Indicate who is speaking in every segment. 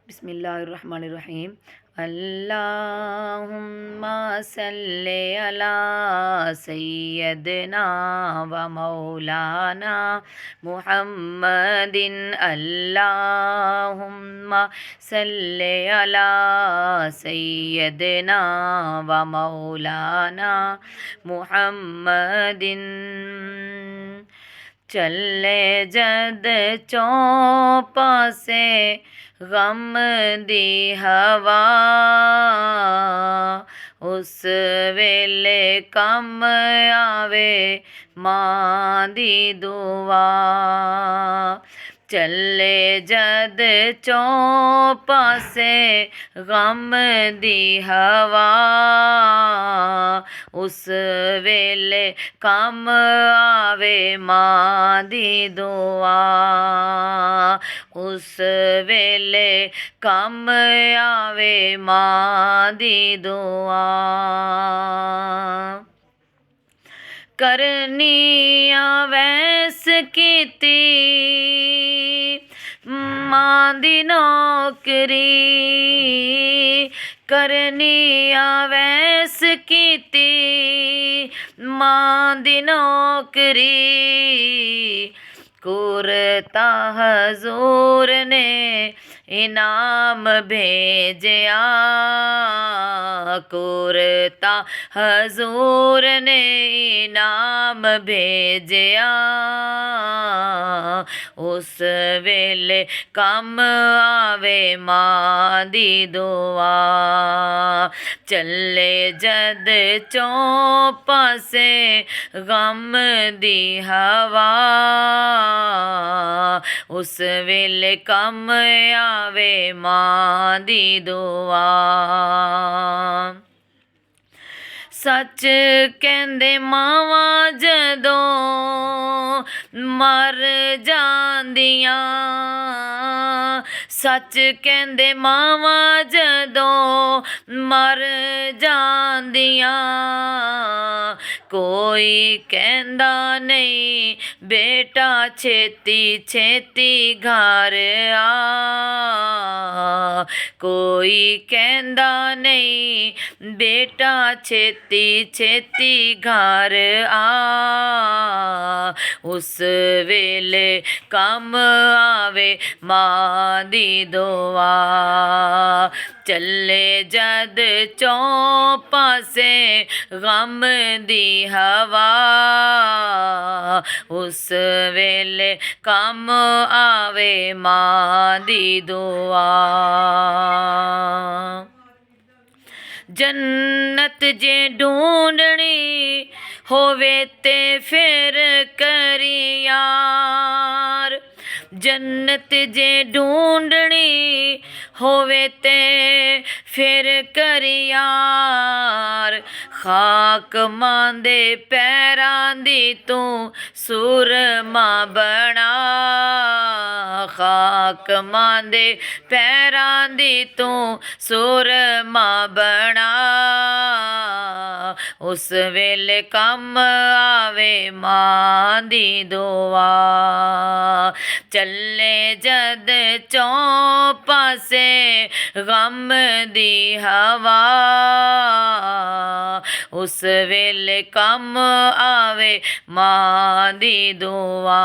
Speaker 1: बिस्मिल्लाहिर्रहमानिर्रहीम। अल्लाहुम्मा सल्ले अला सय्यदना व मौलाना मुहम्मदिन। अल्लाहुम्मा सल्ले अला सय्यदना व मौलाना मुहम्मदिन। ਚੱਲੇ ਜਦ ਚੋਂ ਪਾਸੇ ਗਮ ਦੀ ਹਵਾ, ਉਸ ਵੇਲੇ ਕੰਮ ਆਵੇ ਮਾਂ ਦੀ ਦੁਆ। ਚੱਲੇ ਜਦ ਚੋਂ ਪਾਸੇ ਗਮ ਦੀ ਹਵਾ, ਉਸ ਵੇਲੇ ਕੰਮ ਆਵੇ ਮਾਂ ਦੀ ਦੁਆ। ਉਸ ਵੇਲੇ ਕੰਮ ਆਵੇ ਮਾਂ ਦੀ ਦੁਆ। ਕਰਨੀ ਵੈਸ ਕੀਤੀ ਮਾਂ ਦੀ ਨੌਕਰੀ, ਕਰਨੀ ਵੈਸ ਕੀਤੀ ਮਾਂ ਦੀ ਨੌਕਰੀ। ਕੁਰਤਾ ਹਜ਼ੂਰ ਨੇ ਇਨਾਮ ਭੇਜਿਆ, ਕੁਰਤਾ ਹਜ਼ੂਰ ਨੇ ਇਨਾਮ ਭੇਜਿਆ। ਉਸ ਵੇਲੇ ਕੰਮ ਆਵੇ ਮਾਂ ਦੀ ਦੁਆ। ਚੱਲੇ ਜਦ ਚੋਂ ਪਾਸੇ ਗਮ ਦੀ ਹਵਾ, ਉਸ ਵੇਲੇ ਕੰਮ ਆਵੇ ਮਾਂ ਦੀ ਦੁਆ। ਸੱਚ ਕਹਿੰਦੇ ਮਾਵਾਂ ਜਦੋਂ ਮਰ ਜਾਂਦੀਆਂ, ਸੱਚ ਕਹਿੰਦੇ ਮਾਵਾਂ ਜਦੋਂ ਮਰ ਜਾਂਦੀਆਂ। ਕੋਈ ਕਹਿੰਦਾ ਨਹੀਂ ਬੇਟਾ ਛੇਤੀ ਛੇਤੀ ਘਰ ਆ, ਕੋਈ ਕਹਿੰਦਾ ਨਹੀਂ ਬੇਟਾ ਛੇਤੀ ਛੇਤੀ ਘਰ ਆ। ਉਸ ਵੇਲੇ ਕੰਮ ਆਵੇ ਮਾਂ ਦੀ ਦੁਆ। ਚੱਲੇ ਜਦ ਚੋਂ ਪਾਸੇ ਗਮ ਦੀ ਹਵਾ, ਉਸ ਵੇਲੇ ਕੰਮ ਆਵੇ ਮਾਂ ਦੀ ਦੁਆ। ਜੰਨਤ ਜੇ ਢੂੰਡਣੀ ਹੋਵੇ ਤੇ ਫਿਰ ਕਰੀ ਯਾਰ, ਜੰਨਤ ਜੇ ਢੂੰਡਣੀ ਹੋਵੇ ਤੇ ਫਿਰ ਕਰੀ ਯਾਰ। ਖਾਕ ਮਾਂ ਦੇ ਪੈਰਾਂ ਦੀ ਤੂੰ ਸੁਰਮਾ ਬਣਾ, ਖਾਕ ਮਾਂ ਦੇ ਪੈਰਾਂ ਦੀ ਤੂੰ ਸੁਰਮਾ ਬਣਾ। ਉਸ ਵੇਲੇ ਕੰਮ ਆਵੇ ਮਾਂ ਦੀ ਦੁਆ। ਚੱਲੇ ਜਦ ਚੋਂ ਪਾਸੇ ਗਮ ਦੀ ਹਵਾ, ਉਸ ਵੇਲੇ ਕੰਮ ਆਵੇ ਮਾਂ ਦੀ ਦੁਆ।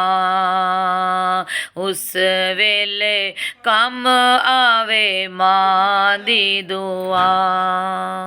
Speaker 1: ਉਸ ਵੇਲੇ ਕੰਮ ਆਵੇ ਮਾਂ ਦੀ ਦੁਆ।